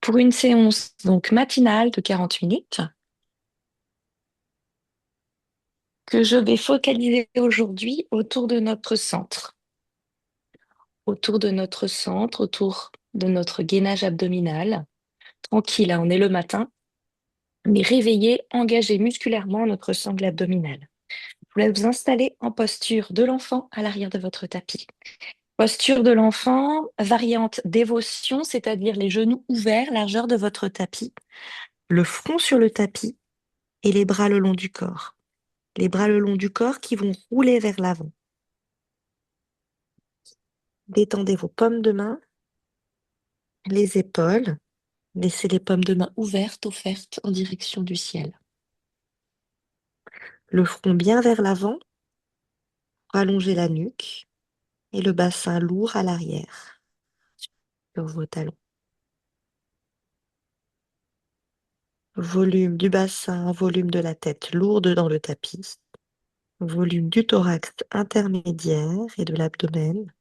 pour une séance donc matinale de 40 minutes que je vais focaliser aujourd'hui autour de notre centre, autour de notre gainage abdominal. Tranquille, hein, on est le matin, mais réveillé, engagé musculairement notre sangle abdominale. Vous allez vous installer en posture de l'enfant à l'arrière de votre tapis. Posture de l'enfant, variante dévotion, c'est-à-dire les genoux ouverts, largeur de votre tapis, le front sur le tapis et les bras le long du corps. Les bras le long du corps qui vont rouler vers l'avant. Détendez vos paumes de main, les épaules. Laissez les paumes de main ouvertes, offertes en direction du ciel. Le front bien vers l'avant, rallongez la nuque et le bassin lourd à l'arrière, sur vos talons. Volume du bassin, volume de la tête lourde dans le tapis. Volume du thorax intermédiaire et de l'abdomen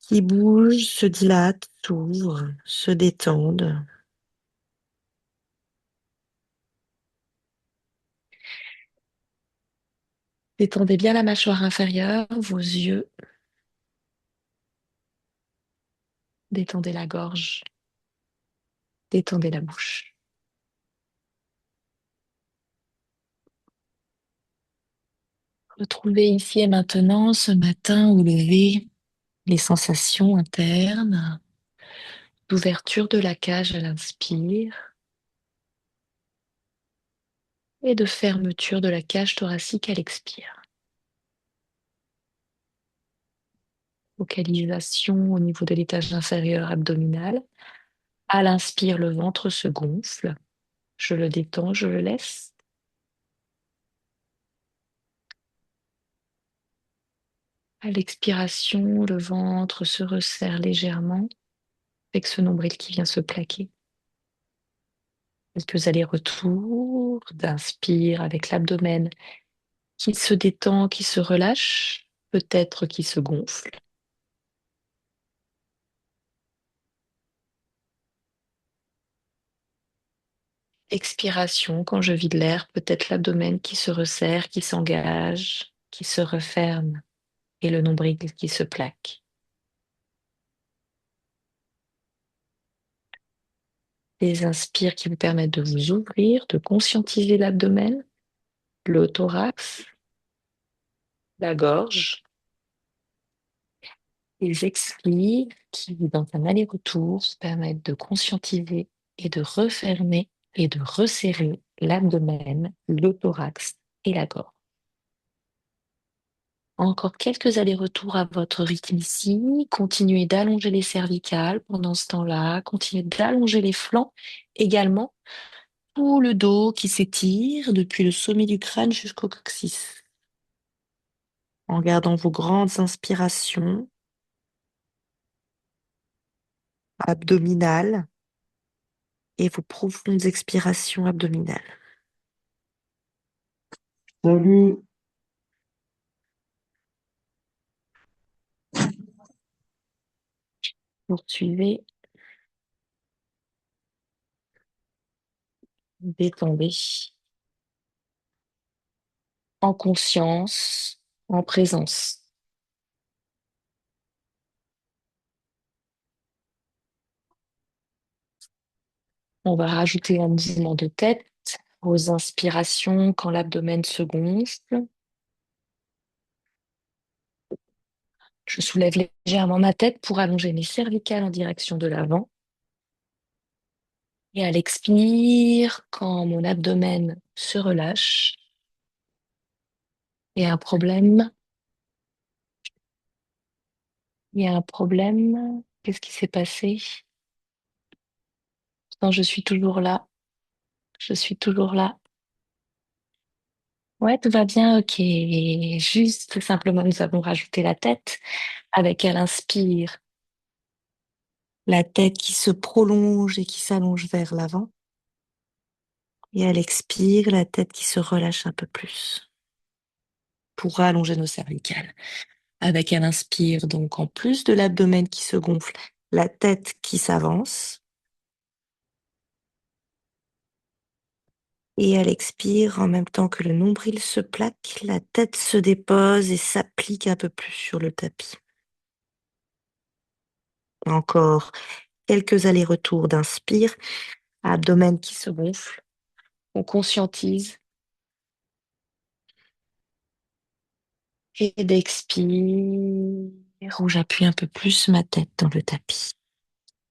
qui bouge, se dilate, s'ouvre, se détendent. Détendez bien la mâchoire inférieure, vos yeux. Détendez la gorge. Détendez la bouche. Retrouvez ici et maintenant, ce matin au lever, les sensations internes d'ouverture de la cage à l'inspire et de fermeture de la cage thoracique à l'expire. Focalisation au niveau de l'étage inférieur abdominal. À l'inspire, le ventre se gonfle. Je le détends, je le laisse. À l'expiration, le ventre se resserre légèrement avec ce nombril qui vient se plaquer. Quelques allers-retours d'inspire avec l'abdomen qui se détend, qui se relâche, peut-être qui se gonfle. Expiration, quand je vide l'air, peut-être l'abdomen qui se resserre, qui s'engage, qui se referme et le nombril qui se plaque. Des inspires qui vous permettent de vous ouvrir, de conscientiser l'abdomen, le thorax, la gorge. Les expires qui, dans un aller-retour, permettent de conscientiser et de refermer et de resserrer l'abdomen, le thorax et la gorge. Encore quelques allers-retours à votre rythme ici. Continuez d'allonger les cervicales pendant ce temps-là. Continuez d'allonger les flancs également. Tout le dos qui s'étire depuis le sommet du crâne jusqu'au coccyx. En gardant vos grandes inspirations abdominales et vos profondes expirations abdominales. Salut. Poursuivez, détendez, en conscience, en présence. On va rajouter un mouvement de tête aux inspirations quand l'abdomen se gonfle. Je soulève légèrement ma tête pour allonger mes cervicales en direction de l'avant. Et à l'expire, quand mon abdomen se relâche, il y a un problème. Il y a un problème. Qu'est-ce qui s'est passé? Non, je suis toujours là. Je suis toujours là. Ouais, tout va bien, ok. Juste, simplement, nous avons rajouté la tête avec à l'inspire, la tête qui se prolonge et qui s'allonge vers l'avant. Et à l'expire, la tête qui se relâche un peu plus pour allonger nos cervicales. Avec à l'inspire, donc en plus de l'abdomen qui se gonfle, la tête qui s'avance. Et à l'expire, en même temps que le nombril se plaque, la tête se dépose et s'applique un peu plus sur le tapis. Encore quelques allers-retours d'inspire, abdomen qui se gonfle. On conscientise et d'expire où j'appuie un peu plus ma tête dans le tapis.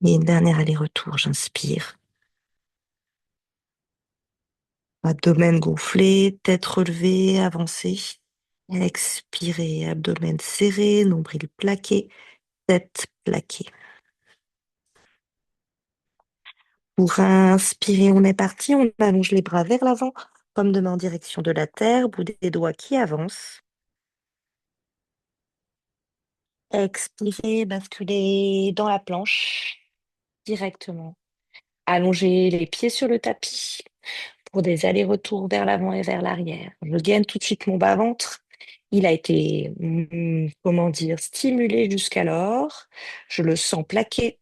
Et dernier aller-retour, j'inspire. Abdomen gonflé, tête relevée, avancée. Expirez, abdomen serré, nombril plaqué, tête plaquée. Pour inspirer, on est parti, on allonge les bras vers l'avant, comme de main en direction de la terre, bout des doigts qui avancent. Expirez, basculez dans la planche directement. Allongez les pieds sur le tapis pour des allers-retours vers l'avant et vers l'arrière. Je gaine tout de suite mon bas-ventre. Il a été, comment dire, stimulé jusqu'alors. Je le sens plaqué.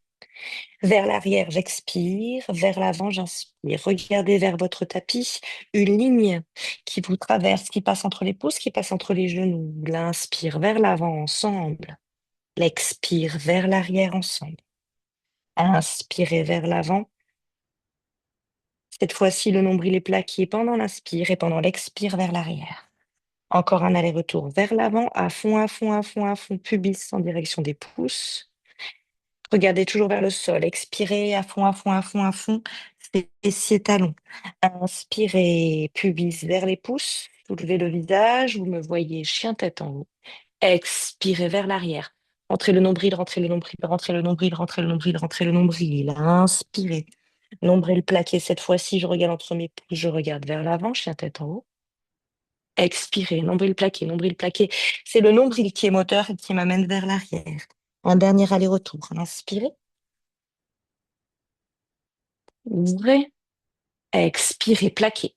Vers l'arrière, j'expire. Vers l'avant, j'inspire. Regardez vers votre tapis une ligne qui vous traverse, qui passe entre les pouces, qui passe entre les genoux. L'inspire vers l'avant ensemble. L'expire vers l'arrière ensemble. Inspirez vers l'avant. Cette fois-ci, le nombril est plaqué pendant l'inspire et pendant l'expire vers l'arrière. Encore un aller-retour vers l'avant, à fond, à fond, à fond, à fond, pubis en direction des pouces. Regardez toujours vers le sol. Expirez à fond, à fond, à fond, à fond. Fessiers, talons. Inspirez, pubis vers les pouces. Soulevez le visage. Vous me voyez, chien tête en haut. Expirez vers l'arrière. Rentrez le nombril, rentrez le nombril, rentrez le nombril, rentrez le nombril, rentrez le nombril. Inspirez. Nombril plaqué cette fois-ci. Je regarde entre mes pouces. Je regarde vers l'avant, chien tête en haut. Expirez, nombril plaqué, nombril plaqué. C'est le nombril qui est moteur et qui m'amène vers l'arrière. Un dernier aller-retour. Inspirez. Ouvrez. Expirez, plaqué.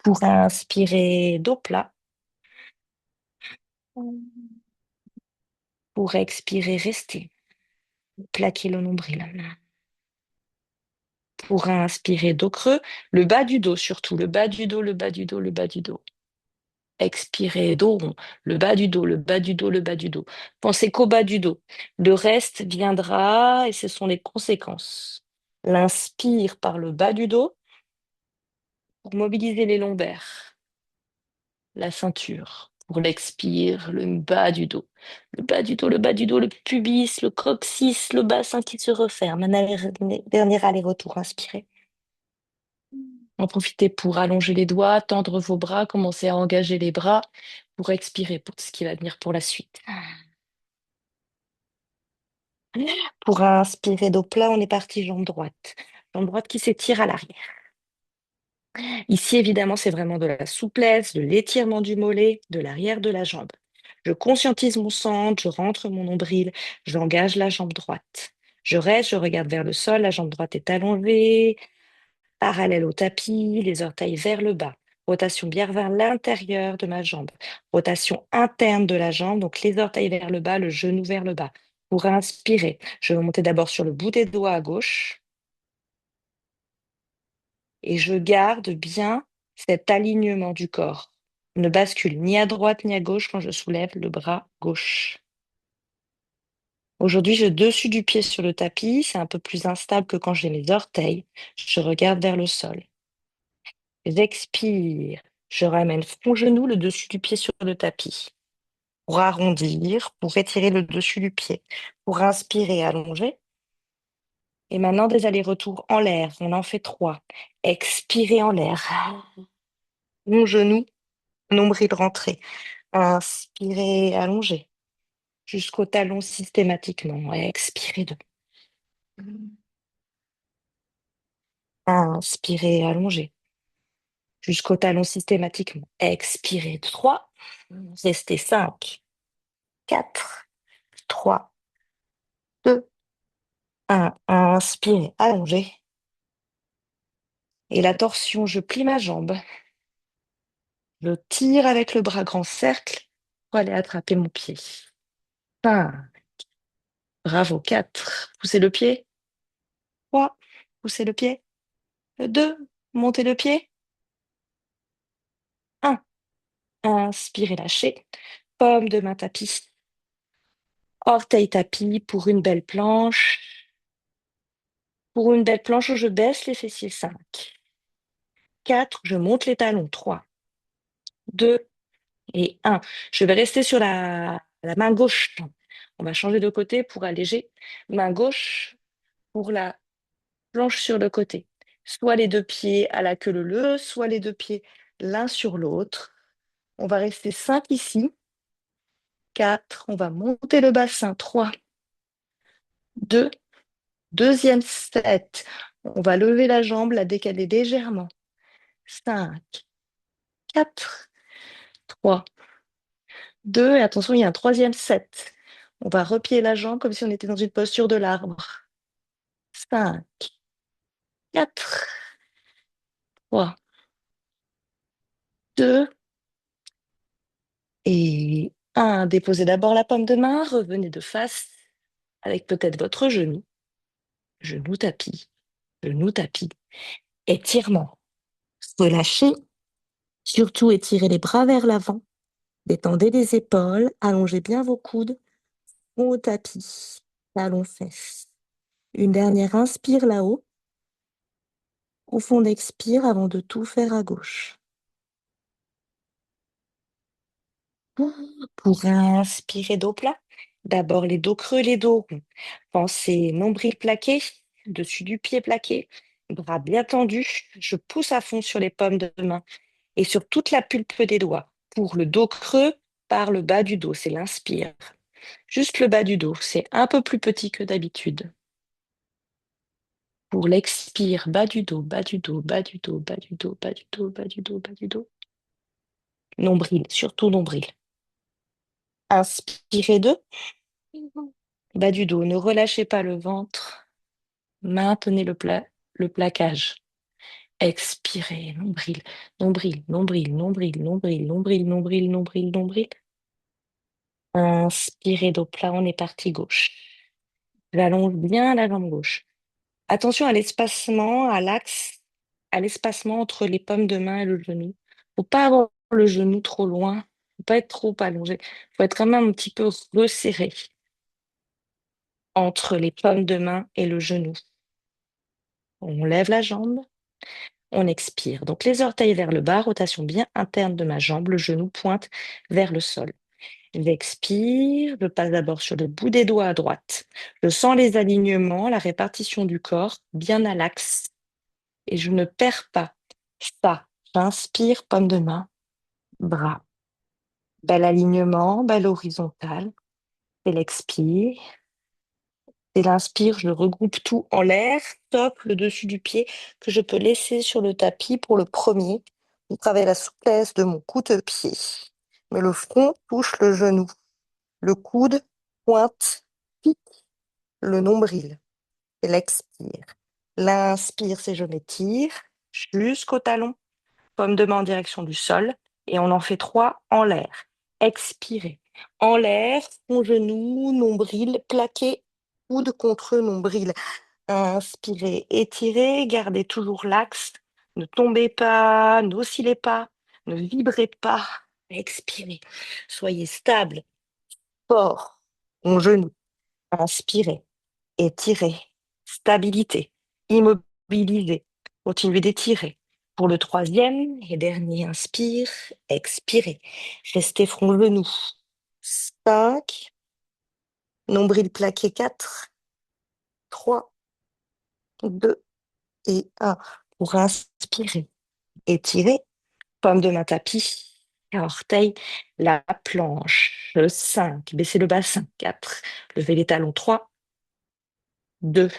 Pour inspirer, dos plat. Pour expirer, restez. Plaquez le nombril. Pour inspirer, dos creux. Le bas du dos surtout. Le bas du dos, le bas du dos, le bas du dos. Expirez, dos rond. Le bas du dos, le bas du dos, le bas du dos. Pensez qu'au bas du dos. Le reste viendra et ce sont les conséquences. L'inspire par le bas du dos pour mobiliser les lombaires, la ceinture. Pour l'expire, le bas du dos. Le bas du dos, le bas du dos, le pubis, le coccyx, le bassin qui se referme. Dernier aller-retour. Inspirez. En profitez pour allonger les doigts, tendre vos bras, commencer à engager les bras pour expirer pour ce qui va venir pour la suite. Pour inspirer dos plat, on est parti jambe droite. Jambe droite qui s'étire à l'arrière. Ici, évidemment, c'est vraiment de la souplesse, de l'étirement du mollet, de l'arrière de la jambe. Je conscientise mon centre, je rentre mon nombril, j'engage la jambe droite. Je reste, je regarde vers le sol, la jambe droite est allongée, parallèle au tapis, les orteils vers le bas. Rotation bien vers l'intérieur de ma jambe. Rotation interne de la jambe, donc les orteils vers le bas, le genou vers le bas. Pour inspirer, je vais monter d'abord sur le bout des doigts à gauche et je garde bien cet alignement du corps. Je ne bascule ni à droite ni à gauche quand je soulève le bras gauche. Aujourd'hui, je dessus du pied sur le tapis, c'est un peu plus instable que quand j'ai mes orteils. Je regarde vers le sol. J'expire. Je ramène front genou, le dessus du pied sur le tapis. Pour arrondir, pour étirer le dessus du pied. Pour inspirer, allonger. Et maintenant, des allers-retours en l'air. On en fait 3. Expirez en l'air. Mon genou, nombril rentré. Inspirez, allongez. Jusqu'au talon systématiquement. Expirez 2. Inspirez, allongez. Jusqu'au talon systématiquement. Expirez 3. Restez 5, 4, 3, 2, 1. Inspirez, allongez. Et la torsion, je plie ma jambe. Je tire avec le bras grand cercle pour aller attraper mon pied. 5, bravo, 4, poussez le pied. 3, poussez le pied. 2, montez le pied. 1, inspirez, lâchez. Paume de main tapis. Orteil tapis pour une belle planche. Pour une belle planche où je baisse les fessiers. 5, 4, je monte les talons. 3, 2 et 1. Je vais rester sur la main gauche. On va changer de côté pour alléger. Main gauche pour la planche sur le côté. Soit les deux pieds à la queue leu, soit les deux pieds l'un sur l'autre. On va rester 5 ici. 4, on va monter le bassin. 3, 2, deuxième set. On va lever la jambe, la décaler légèrement. 5, 4, 3, 2, et attention, il y a un troisième set. On va replier la jambe comme si on était dans une posture de l'arbre. 5, 4, 3, 2 et 1. Déposez d'abord la paume de main, revenez de face avec peut-être votre genou. Genou tapis, étirement. Relâchez, surtout étirez les bras vers l'avant. Détendez les épaules, allongez bien vos coudes, front au tapis, talons fesses. Une dernière inspire là-haut. Profonde expire avant de tout faire à gauche. Pour inspirer dos plat, d'abord les dos creux, les dos ronds. Pensez nombril plaqué, dessus du pied plaqué, bras bien tendus. Je pousse à fond sur les paumes de main et sur toute la pulpe des doigts. Pour le dos creux, par le bas du dos, c'est l'inspire. Juste le bas du dos, c'est un peu plus petit que d'habitude. Pour l'expire, bas du dos, bas du dos, bas du dos, bas du dos, bas du dos, bas du dos, bas du dos. Nombril, surtout nombril. Inspirez 2. Bas du dos, ne relâchez pas le ventre. Maintenez le plaquage. Expirez, nombril, nombril, nombril, nombril, nombril, nombril, nombril, nombril, nombril. Inspirez dos plat, on est parti gauche. J'allonge bien la jambe gauche. Attention à l'espacement, à l'axe, à l'espacement entre les paumes de main et le genou. Faut pas avoir le genou trop loin, faut pas être trop allongé. Faut être quand même un petit peu resserré entre les paumes de main et le genou. On lève la jambe, on expire. Donc les orteils vers le bas, rotation bien interne de ma jambe, le genou pointe vers le sol. J'expire, je passe d'abord sur le bout des doigts à droite. Je sens les alignements, la répartition du corps bien à l'axe et je ne perds pas ça. J'inspire, paume de main, bras. Bel alignement, belle horizontale. Et l'expire. Et l'inspire, je regroupe tout en l'air, sauf le dessus du pied que je peux laisser sur le tapis pour le premier. Je travaille la souplesse de mon coude-pied. Mais le front touche le genou. Le coude pointe, pique le nombril. Et l'expire. L'inspire, c'est je m'étire jusqu'au talon. Paume de main en direction du sol. Et on en fait 3 en l'air. Expirez. En l'air, front, genou, nombril, plaqué, coude contre nombril. Inspirez, étirez, gardez toujours l'axe. Ne tombez pas, n'oscillez pas, ne vibrez pas. Expirez. Soyez stable, fort, mon genou. Inspirez, étirez, stabilité, immobilisez. Continuez d'étirer. Pour le troisième et dernier inspire, expirez. Restez front genou. 5, nombril plaqué 4, 3, 2 et 1. Pour inspirer, étirez, paume de main tapis, orteil, la planche. 5, baissez le bassin. 4, levez les talons. 3, 2,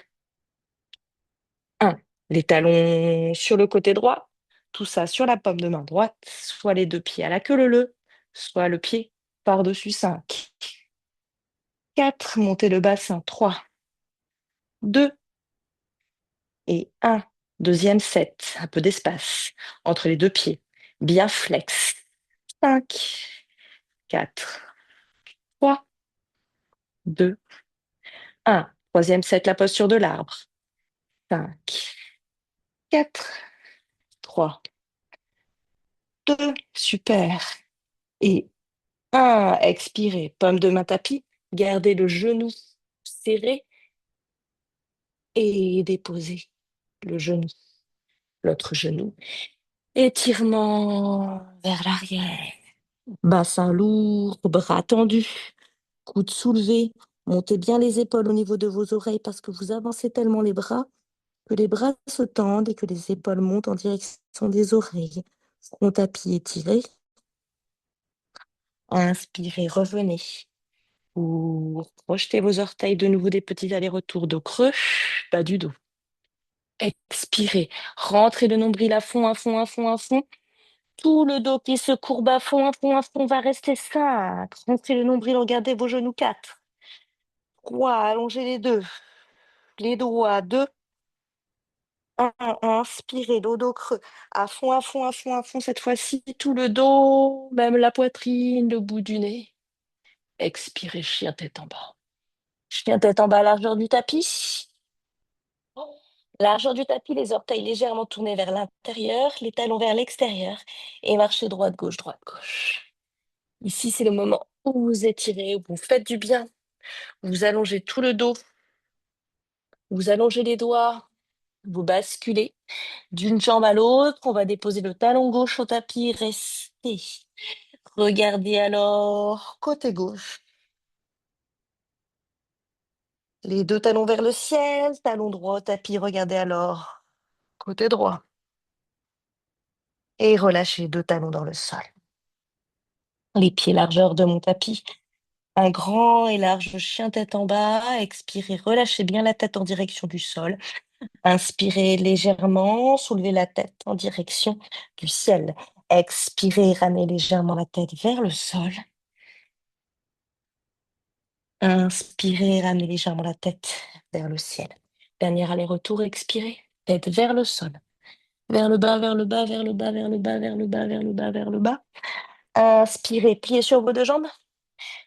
1. Les talons sur le côté droit, tout ça sur la paume de main droite, soit les deux pieds à la queue leu, soit le pied par-dessus. 5, 4, montez le bassin. 3, 2 et 1. Deuxième set, un peu d'espace entre les deux pieds, bien flex. 5, 4, 3, 2, 1. Troisième set, la posture de l'arbre. 5, 4, 3, 2. Super. Et 1. Expirez. Pomme de main tapis. Gardez le genou serré et déposez le genou, l'autre genou. Étirement vers l'arrière. Bassin lourd, bras tendus, coudes soulevés. Montez bien les épaules au niveau de vos oreilles parce que vous avancez tellement les bras que les bras se tendent et que les épaules montent en direction des oreilles. Front tapis étiré. Inspirez, revenez. Pour projeter vos orteils de nouveau des petits allers-retours dos creux, bas du dos. Expirez, rentrez le nombril à fond, à fond, à fond, à fond. Tout le dos qui se courbe à fond, à fond, à fond va rester 5. Rentrez le nombril, regardez vos genoux 4. 3, allongez les deux. Les doigts 2. 1, inspirez, le dos creux. À fond, à fond, à fond, à fond. Cette fois-ci, tout le dos, même la poitrine, le bout du nez. Expirez, chien tête en bas. Chien tête en bas, largeur du tapis. Largeur du tapis, les orteils légèrement tournés vers l'intérieur, les talons vers l'extérieur et marchez droite, gauche, droite, gauche. Ici, c'est le moment où vous étirez, où vous faites du bien. Vous allongez tout le dos, vous allongez les doigts, vous basculez d'une jambe à l'autre. On va déposer le talon gauche au tapis, restez. Regardez alors côté gauche. Les deux talons vers le ciel, talon droit au tapis, regardez alors côté droit. Et relâchez deux talons dans le sol. Les pieds largeur de mon tapis. Un grand et large chien tête en bas. Expirez, relâchez bien la tête en direction du sol. Inspirez légèrement, soulevez la tête en direction du ciel. Expirez, ramenez légèrement la tête vers le sol. Inspirez, ramenez légèrement la tête vers le ciel. Dernier aller-retour, expirez, tête vers le sol. Vers le bas, vers le bas, vers le bas, vers le bas, vers le bas, vers le bas, vers le bas. Inspirez, pliez sur vos deux jambes.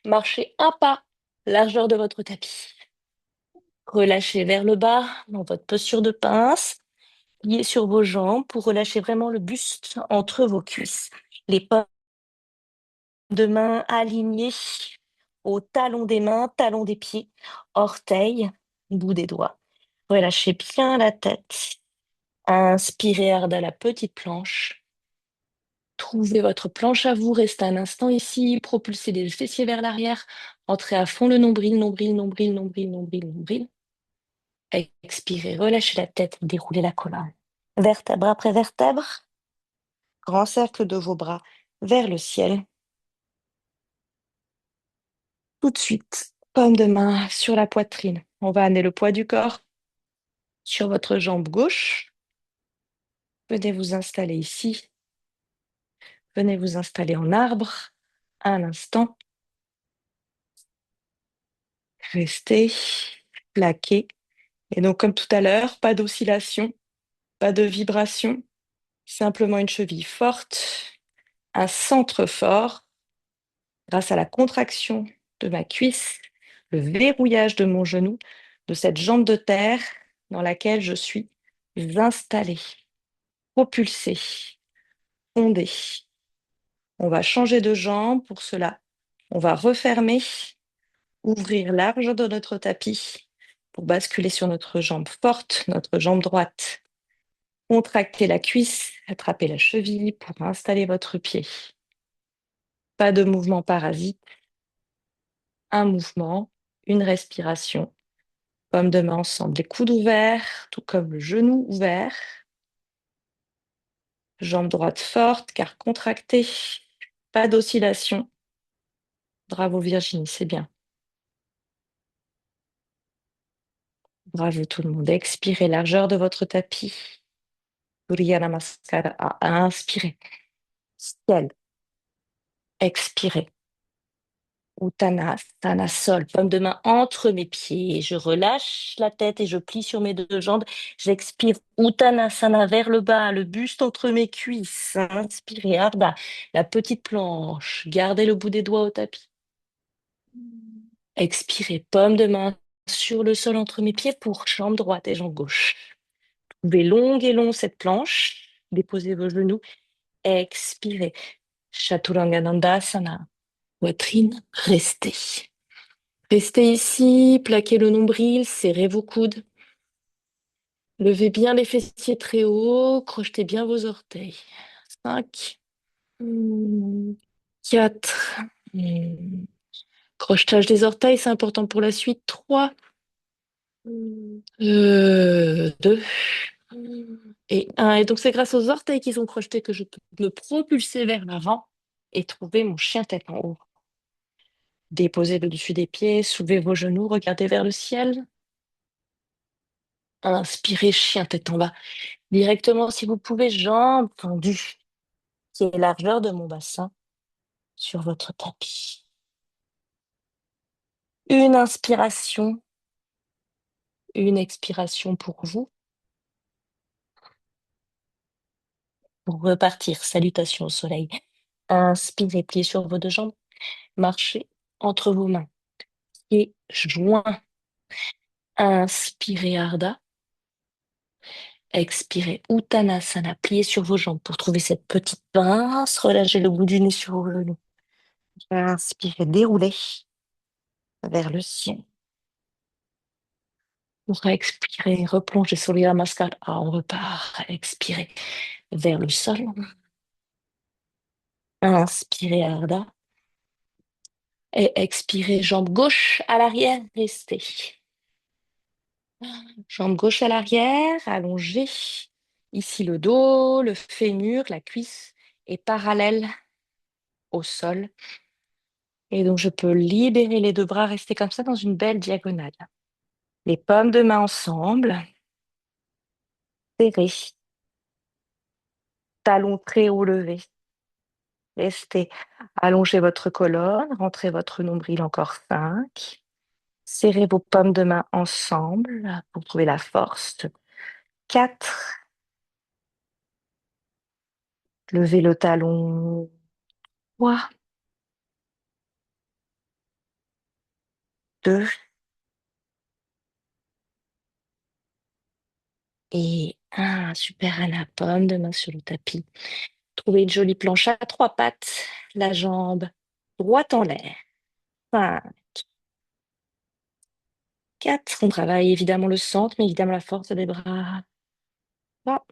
Marchez un pas, largeur de votre tapis. Relâchez vers le bas dans votre posture de pince. Pliez sur vos jambes pour relâcher vraiment le buste entre vos cuisses. Les paumes de main alignées au talon des mains, talon des pieds, orteils, bout des doigts. Relâchez bien la tête. Inspirez à la petite planche. Trouvez votre planche à vous, restez un instant ici, propulsez les fessiers vers l'arrière, entrez à fond le nombril, nombril, nombril, nombril, nombril, nombril. Expirez, relâchez la tête, déroulez la colonne. Vertèbre après vertèbre, grand cercle de vos bras vers le ciel. Tout de suite, paume de main sur la poitrine. On va amener le poids du corps sur votre jambe gauche. Venez vous installer ici. Venez vous installer en arbre. Un instant. Restez plaqué. Et donc, comme tout à l'heure, pas d'oscillation, pas de vibration. Simplement une cheville forte, un centre fort grâce à la contraction de ma cuisse, le verrouillage de mon genou, de cette jambe de terre dans laquelle je suis installée, propulsée, fondée. On va changer de jambe pour cela. On va refermer, ouvrir large de notre tapis pour basculer sur notre jambe forte, notre jambe droite. Contractez la cuisse, attrapez la cheville pour installer votre pied. Pas de mouvement parasite. Un mouvement, une respiration. Paume de main ensemble, les coudes ouverts, tout comme le genou ouvert. Jambe droite forte, car contractée. Pas d'oscillation. Bravo Virginie, c'est bien. Bravo tout le monde. Expirez, largeur de votre tapis. Surya Namaskara. Inspirez. Ciel. Expirez. Uttanasana, sol, paume de main entre mes pieds. Je relâche la tête et je plie sur mes deux jambes. J'expire Uttanasana vers le bas, le buste entre mes cuisses. Inspirez, Ardha, la petite planche. Gardez le bout des doigts au tapis. Expirez, paume de main sur le sol entre mes pieds pour jambe droite et jambe gauche. Trouvez longue et long cette planche. Déposez vos genoux. Expirez. Chaturanga Dandasana. Poitrine, restez. Restez ici, plaquez le nombril, serrez vos coudes. Levez bien les fessiers très haut, crochetez bien vos orteils. 5, 4. Crochetage des orteils, c'est important pour la suite. 3, 2 et 1. Et donc, c'est grâce aux orteils qui sont crochetés que je peux me propulser vers l'avant et trouver mon chien tête en haut. Déposez le dessus des pieds, soulevez vos genoux, regardez vers le ciel. Inspirez, chien tête en bas. Directement, si vous pouvez, jambes tendues, qui est largeur de mon bassin sur votre tapis. Une inspiration, une expiration pour vous. Pour repartir, salutations au soleil. Inspirez, pliez sur vos deux jambes. Marchez entre vos mains. Et joints. Inspirez, Ardha. Expirez, Uttanasana. Pliez sur vos jambes pour trouver cette petite pince. Relâchez le bout du nez sur vos genoux. Inspirez, déroulez vers le ciel. Pour expirer, replonger sur les Namaskar. Ah, on repart. Expirez vers le sol. Inspirez, Ardha. Et expirez, jambe gauche à l'arrière. Restez. Jambe gauche à l'arrière, allongée. Ici, le dos, le fémur, la cuisse est parallèle au sol. Et donc, je peux libérer les deux bras, rester comme ça dans une belle diagonale. Les paumes de main ensemble, serrés, talons très haut levés. Restez, allongez votre colonne, rentrez votre nombril encore 5. Serrez vos paumes de main ensemble pour trouver la force. 4. Levez le talon. 3, 2 et 1. Super, Anna, paume de main sur le tapis. Trouvez une jolie planche à 3 pattes. La jambe droite en l'air. 5, 4. On travaille évidemment le centre, mais évidemment la force des bras. 3,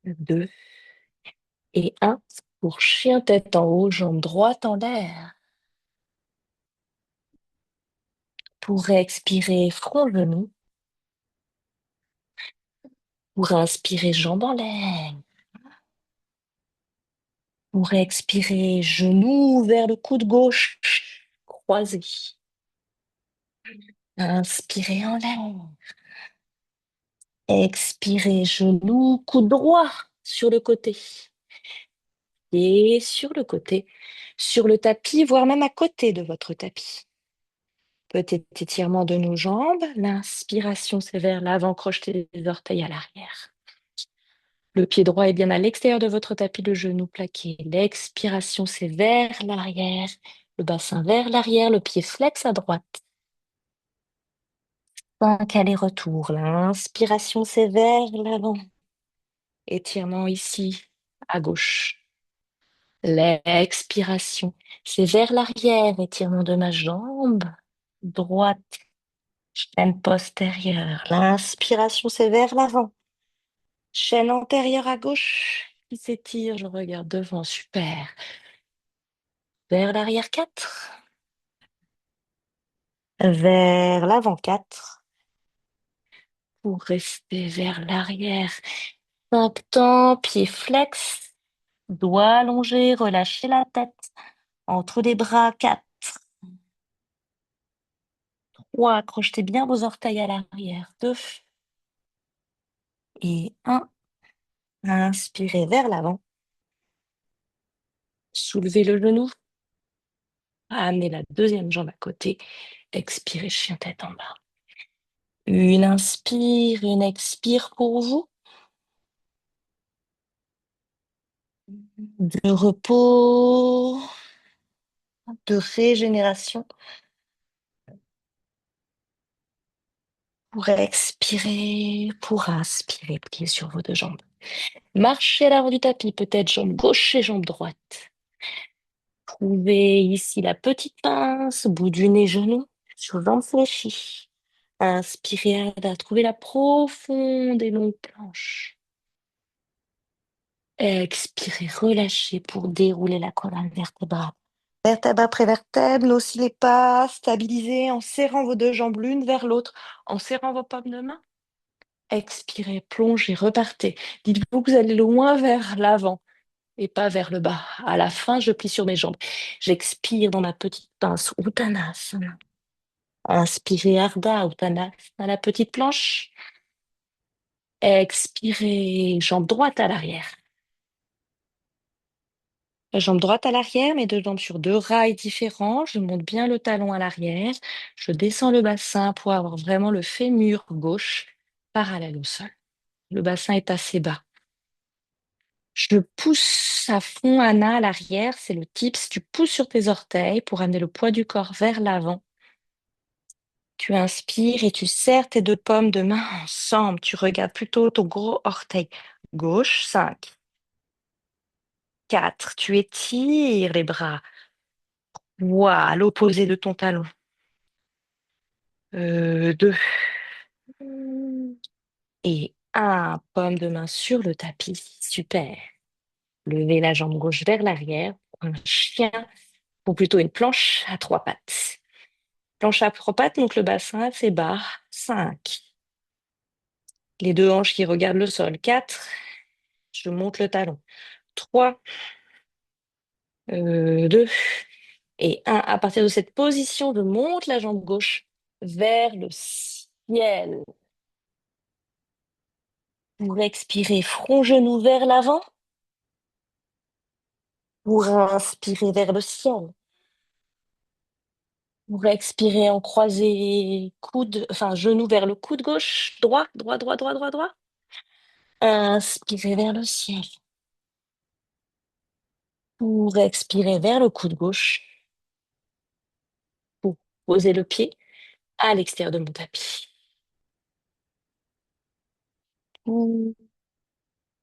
2 et 1. Pour chien tête en haut, jambe droite en l'air. Pour expirer, front genou. Pour inspirer, jambes en l'air. Pour expirer, genou vers le coude gauche, croisé. Inspirez en l'air. Expirez, genou, coude droit sur le côté. Et sur le côté, sur le tapis, voire même à côté de votre tapis. Petit étirement de nos jambes. L'inspiration, c'est vers l'avant, crochetez les orteils à l'arrière. Le pied droit est bien à l'extérieur de votre tapis, le genou plaqué. L'expiration, c'est vers l'arrière. Le bassin vers l'arrière, le pied flex à droite. 5 allers-retours. L'inspiration, c'est vers l'avant. Étirement ici, à gauche. L'expiration, c'est vers l'arrière. Étirement de ma jambe droite. Chaîne postérieure. L'inspiration, c'est vers l'avant. Chaîne antérieure à gauche qui s'étire. Je regarde devant. Super. Vers l'arrière 4. Vers l'avant 4. Pour rester vers l'arrière. 5 temps. Pied flex. Doigts allongés. Relâchez la tête. Entre les bras 4. 3. Accrochez bien vos orteils à l'arrière. 2 et 1. Inspirez vers l'avant. Soulevez le genou. Amenez la deuxième jambe à côté. Expirez, chien tête en bas. Une inspire, une expire pour vous. De repos, de régénération pour expirer, pour inspirer, plier sur vos deux jambes. Marchez à l'avant du tapis, peut-être jambe gauche et jambe droite. Trouvez ici la petite pince, bout du nez, genou, sur jambe fléchie. Inspirez, Ada, trouvez la profonde et longue planche. Expirez, relâchez pour dérouler la colonne vertébrale. Vertèbre après vertèbre, n'oscillez pas, stabilisez en serrant vos deux jambes l'une vers l'autre, en serrant vos paumes de main. Expirez, plongez, repartez. Dites-vous que vous allez loin vers l'avant et pas vers le bas. À la fin, je plie sur mes jambes. J'expire dans ma petite pince, Uttanasana. Inspirez, Ardha Uttanasana, la petite planche. Expirez, jambe droite à l'arrière. La jambe droite à l'arrière, mes deux jambes sur deux rails différents. Je monte bien le talon à l'arrière. Je descends le bassin pour avoir vraiment le fémur gauche parallèle au sol. Le bassin est assez bas. Je pousse à fond, Anna, à l'arrière. C'est le tips. Tu pousses sur tes orteils pour amener le poids du corps vers l'avant. Tu inspires et tu serres tes deux paumes de main ensemble. Tu regardes plutôt ton gros orteil gauche. 5, 4. Tu étires les bras. Voilà, à l'opposé de ton talon. 2 et un. Paume de main sur le tapis. Super. Levez la jambe gauche vers l'arrière. Un chien, ou plutôt une planche à trois pattes. Planche à trois pattes, donc le bassin assez bas. 5. Les deux hanches qui regardent le sol. 4. Je monte le talon. 3, 2 et 1. À partir de cette position, je monte la jambe gauche vers le ciel. Pour expirer, front genou vers l'avant. Pour inspirer vers le ciel. Pour expirer en croisé, coude, enfin genou vers le coude gauche, droit, droit, droit, droit, droit, droit. Inspirez vers le ciel. Pour expirer vers le coude gauche. Pour poser le pied à l'extérieur de mon tapis. Pour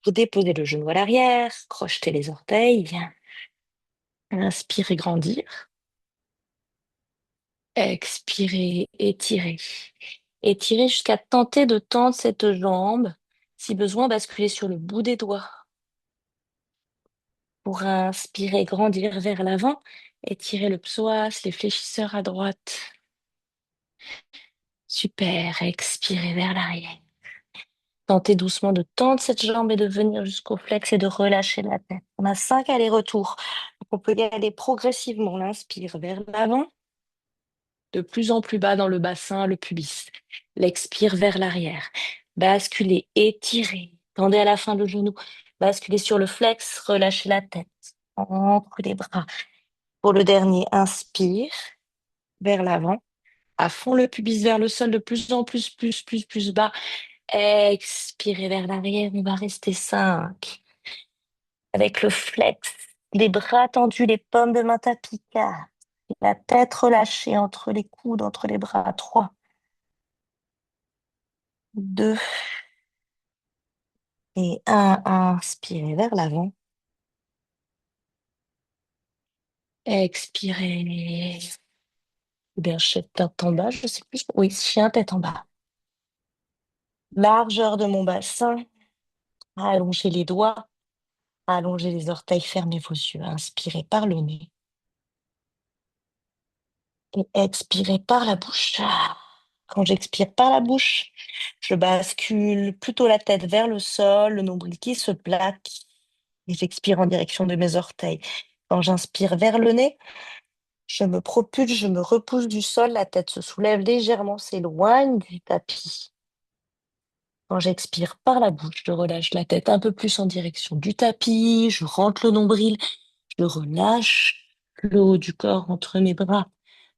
déposer le genou à l'arrière, crocheter les orteils, bien. Inspirez, grandir. Expirez, étirez. Étirez jusqu'à tenter de tendre cette jambe. Si besoin, basculez sur le bout des doigts. Pour inspirer, grandir vers l'avant. Étirez le psoas, les fléchisseurs à droite. Super. Expirez vers l'arrière. Tentez doucement de tendre cette jambe et de venir jusqu'au flex et de relâcher la tête. On a 5 allers-retours. Donc on peut y aller progressivement. On inspire vers l'avant, de plus en plus bas dans le bassin, le pubis. L'expire vers l'arrière. Basculez, étirez. Tendez à la fin le genou. Basculez sur le flex, relâchez la tête. Entre les bras. Pour le dernier, inspire vers l'avant. À fond le pubis vers le sol, de plus en plus, plus bas. Expirez vers l'arrière, on va rester 5. Avec le flex, les bras tendus, les paumes de main tapis. 4. La tête relâchée entre les coudes, entre les bras. 3, 2 et 1. Inspirez vers l'avant. Expirez. Ou bien chien tête en bas, je sais plus. Oui, chien tête en bas. Largeur de mon bassin. Allongez les doigts. Allongez les orteils, fermez vos yeux. Inspirez par le nez. Et expirez par la bouche. Quand j'expire par la bouche, je bascule plutôt la tête vers le sol, le nombril qui se plaque. Et j'expire en direction de mes orteils. Quand j'inspire vers le nez, je me propulse, je me repousse du sol, la tête se soulève légèrement, s'éloigne du tapis. Quand j'expire par la bouche, je relâche la tête un peu plus en direction du tapis, je rentre le nombril, je relâche. le haut du corps entre mes bras.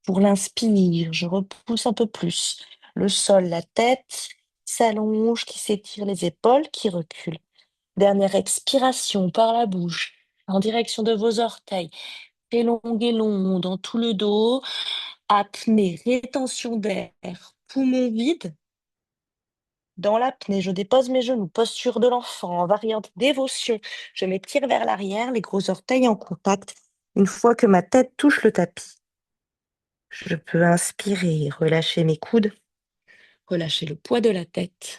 Pour l'inspire, je repousse un peu plus. Le sol, la tête qui s'allonge, qui s'étire, les épaules qui reculent. Dernière expiration par la bouche, en direction de vos orteils. Très longue et long dans tout le dos. Apnée, rétention d'air, poumon vide. Dans l'apnée, je dépose mes genoux, posture de l'enfant, variante dévotion. Je m'étire vers l'arrière, les gros orteils en contact. Une fois que ma tête touche le tapis, je peux inspirer, relâcher mes coudes, relâcher le poids de la tête.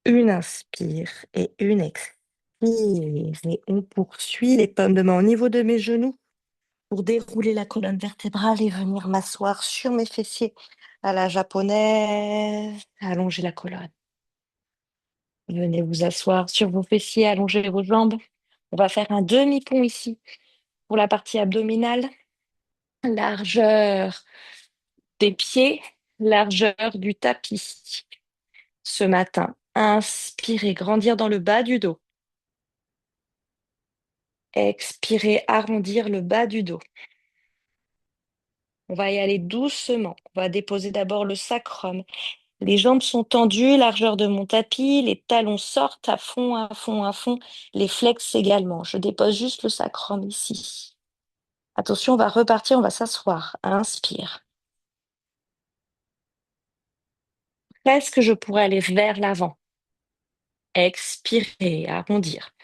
Une inspire et une expire. Et on poursuit les pommes de main au niveau de mes genoux pour dérouler la colonne vertébrale et venir m'asseoir sur mes fessiers à la japonaise. Allonger la colonne. Venez vous asseoir sur vos fessiers, allonger vos jambes. On va faire un demi-pont ici pour la partie abdominale. Largeur des pieds, largeur du tapis. Ce matin, inspirez, grandir dans le bas du dos. Expirez, arrondir le bas du dos. On va y aller doucement. On va déposer d'abord le sacrum. Les jambes sont tendues, largeur de mon tapis, les talons sortent à fond, à fond, à fond, les flex également. Je dépose juste le sacrum ici. Attention, on va repartir, on va s'asseoir. Inspire. Presque, je pourrais aller vers l'avant. Expirer, arrondir.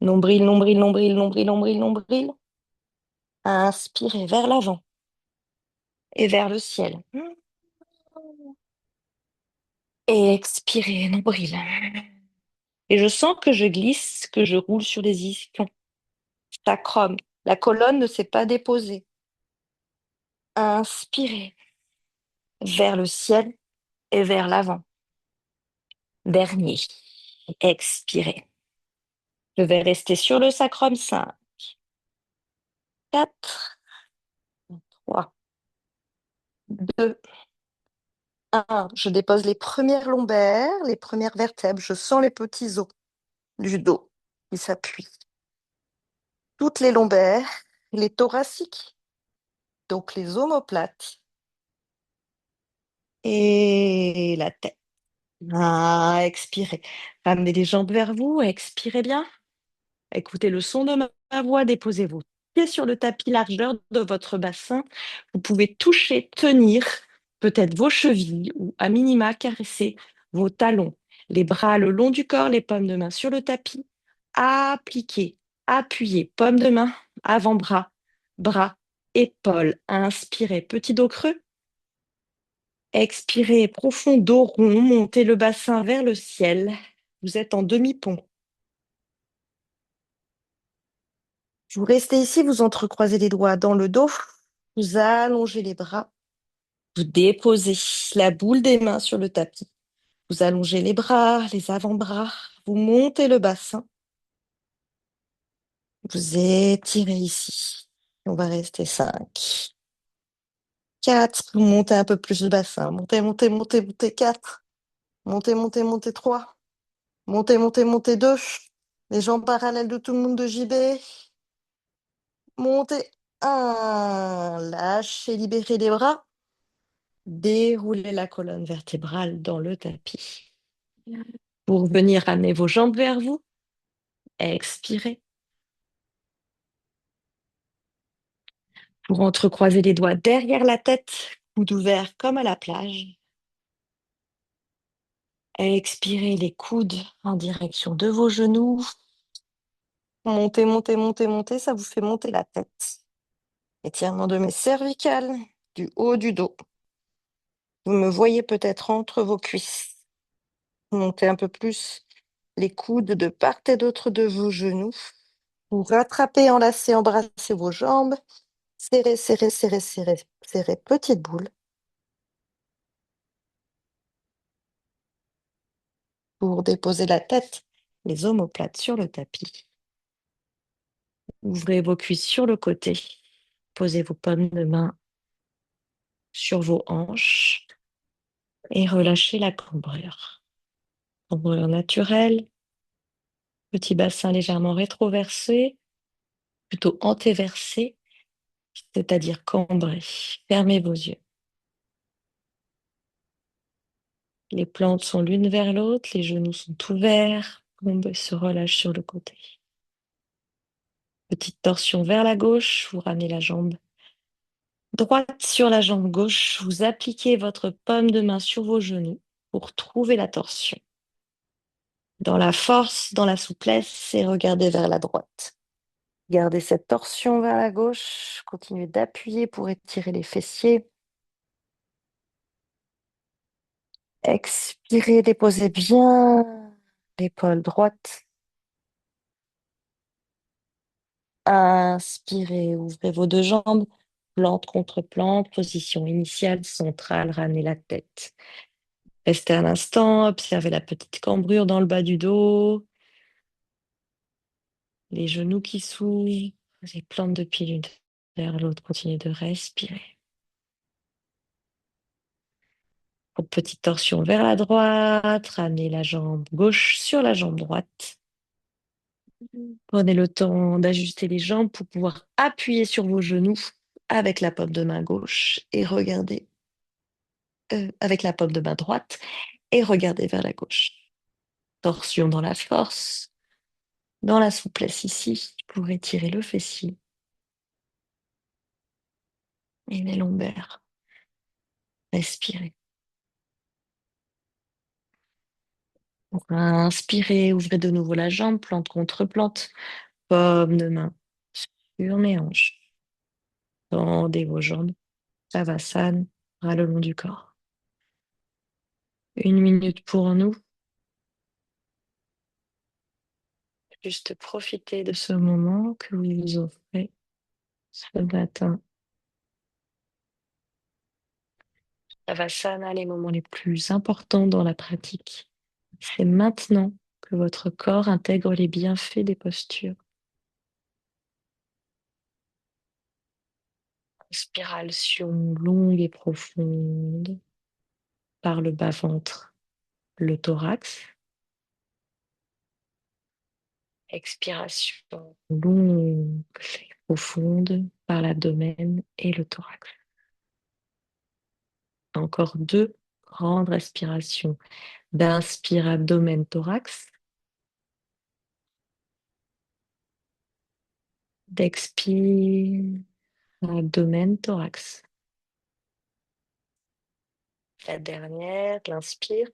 Nombril, nombril, nombril, nombril, nombril, nombril. Inspirez vers l'avant et vers le ciel. Et expirez, nombril. Et je sens que je glisse, que je roule sur les ischions. Sacrum. La colonne ne s'est pas déposée. Inspirez vers le ciel et vers l'avant. Dernier. Expirez. Je vais rester sur le sacrum 5, 4, 3, 2, 1. Je dépose les premières lombaires, les premières vertèbres. Je sens les petits os du dos qui s'appuient. Toutes les lombaires, les thoraciques, donc les omoplates et la tête. Ah, expirez. Ramenez les jambes vers vous, expirez bien. Écoutez le son de ma voix, déposez vos pieds sur le tapis, largeur de votre bassin. Vous pouvez toucher, tenir peut-être vos chevilles ou à minima caresser vos talons. Les bras le long du corps, les pommes de main sur le tapis. Appliquez, appuyez, paume de main, avant-bras, bras, épaules. Inspirez, petit dos creux. Expirez, profond dos rond, montez le bassin vers le ciel. Vous êtes en demi-pont. Vous restez ici, vous entrecroisez les doigts dans le dos, vous allongez les bras, vous déposez la boule des mains sur le tapis. Vous allongez les bras, les avant-bras, vous montez le bassin, vous étirez ici. On va rester 5, 4, vous montez un peu plus le bassin, montez, montez, montez, montez 4, montez, montez, montez 3, montez, montez, montez 2, les jambes parallèles de tout le monde de JB, montez 1, lâchez, libérez les bras. Déroulez la colonne vertébrale dans le tapis. Pour venir ramener vos jambes vers vous, expirez. Pour entrecroiser les doigts derrière la tête, coude ouvert comme à la plage. Expirez les coudes en direction de vos genoux. Montez, montez, montez, montez, ça vous fait monter la tête. Étirement de mes cervicales, du haut du dos. Vous me voyez peut-être entre vos cuisses. Montez un peu plus les coudes de part et d'autre de vos genoux. Vous rattrapez, enlacez, embrassez vos jambes. Serrez, serrez, serrez, serrez, serrez, petite boule. Pour déposer la tête, les omoplates sur le tapis. Ouvrez vos cuisses sur le côté. Posez vos pommes de main sur vos hanches et relâchez la cambrure. Cambrure naturelle, Petit bassin légèrement rétroversé, plutôt antéversé, c'est-à-dire cambré. Fermez vos yeux. Les plantes sont l'une vers l'autre, les genoux sont ouverts, tombe et se relâche sur le côté. Petite torsion vers la gauche, vous ramenez la jambe droite sur la jambe gauche, vous appliquez votre paume de main sur vos genoux pour trouver la torsion. Dans la force, dans la souplesse et regardez vers la droite. Gardez cette torsion vers la gauche, continuez d'appuyer pour étirer les fessiers. Expirez, déposez bien l'épaule droite. Inspirez, ouvrez vos deux jambes, plante contre plante, position initiale, centrale, ramenez la tête. Restez un instant, observez la petite cambrure dans le bas du dos, les genoux qui s'ouvrent, les plantes de pied l'une vers l'autre, continuez de respirer. Pour petite torsion vers la droite, ramenez la jambe gauche sur la jambe droite. Prenez le temps d'ajuster les jambes pour pouvoir appuyer sur vos genoux avec la paume de main gauche et regardez avec la paume de main droite et regardez vers la gauche. Torsion dans la force, dans la souplesse ici pour étirer le fessier et les lombaires. Respirez. Pour inspirer, ouvrez de nouveau la jambe, plante contre plante, paume de main sur mes hanches. Tendez vos jambes, Savasana, bras le long du corps. 1 minute pour nous. Juste profiter de ce moment que vous vous offrez ce matin. Savasana, les moments les plus importants dans la pratique. C'est maintenant que votre corps intègre les bienfaits des postures. Inspiration longue et profonde par le bas-ventre, le thorax. Expiration longue et profonde par l'abdomen et le thorax. Encore 2 grandes respirations d'inspire abdomen thorax, d'expire abdomen thorax. La dernière, l'inspire.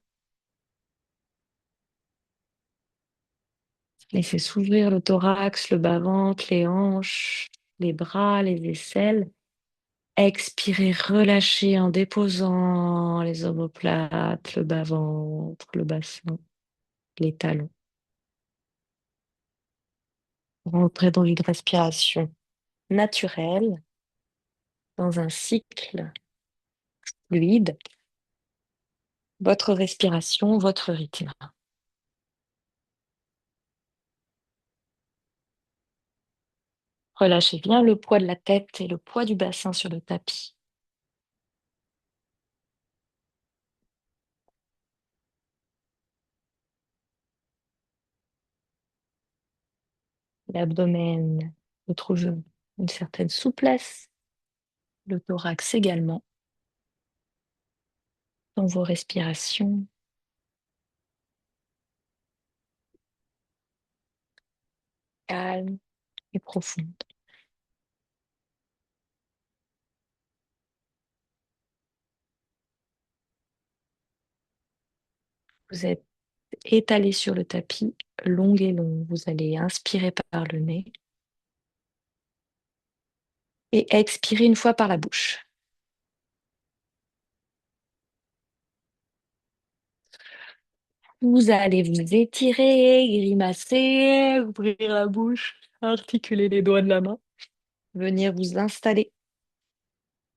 Laissez s'ouvrir le thorax, le bas-ventre, les hanches, les bras, les aisselles. Expirez, relâchez en déposant les omoplates, le bas-ventre, le bassin, les talons. Rentrez dans une respiration naturelle, dans un cycle fluide. Votre respiration, votre rythme. Relâchez bien le poids de la tête et le poids du bassin sur le tapis. L'abdomen retrouve une certaine souplesse, le thorax également, dans vos respirations. Calmes et profondes. Vous êtes étalé sur le tapis, long et long. Vous allez inspirer par le nez et expirer une fois par la bouche. Vous allez vous étirer, grimacer, ouvrir la bouche, articuler les doigts de la main, venir vous installer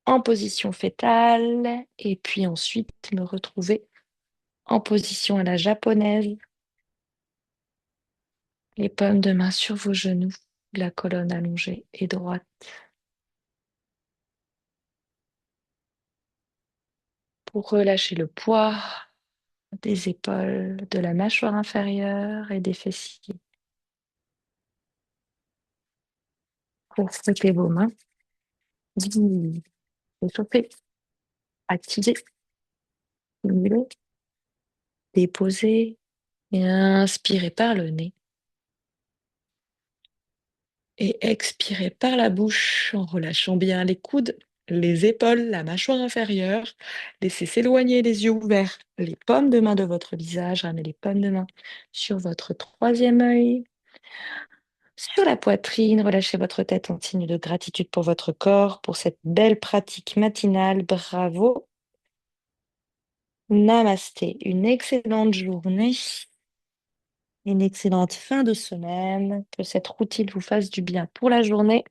en position fétale et puis ensuite me retrouver en position à la japonaise, les paumes de main sur vos genoux, la colonne allongée et droite. Pour relâcher le poids des épaules, de la mâchoire inférieure et des fessiers. pour frotter vos mains. Réchauffer, activer, stimuler, déposer et inspirer par le nez. Et expirez par la bouche en relâchant bien les coudes, les épaules, la mâchoire inférieure. Laissez s'éloigner les yeux ouverts, les paumes de main de votre visage. Ramenez les paumes de main sur votre troisième œil. Sur la poitrine, relâchez votre tête en signe de gratitude pour votre corps, pour cette belle pratique matinale. Bravo. Namasté. Une excellente journée, une excellente fin de semaine. Que cette routine vous fasse du bien pour la journée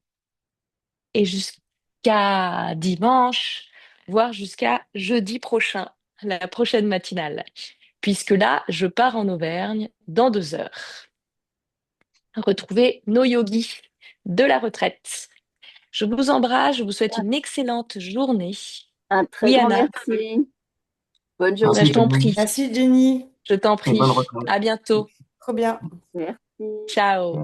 et jusqu'à dimanche, voire jusqu'à jeudi prochain, la prochaine matinale. Puisque là, je pars en Auvergne dans 2 heures. Retrouver nos yogis de la retraite. Je vous embrasse, je vous souhaite une excellente journée. Un très Oui, grand Anna, merci. Bonne ben, Merci, je t'en journée. Jenny. prie, Merci Jenny. je t'en Et bonne prie. retraite. À bientôt. Trop bien. Merci. Ciao.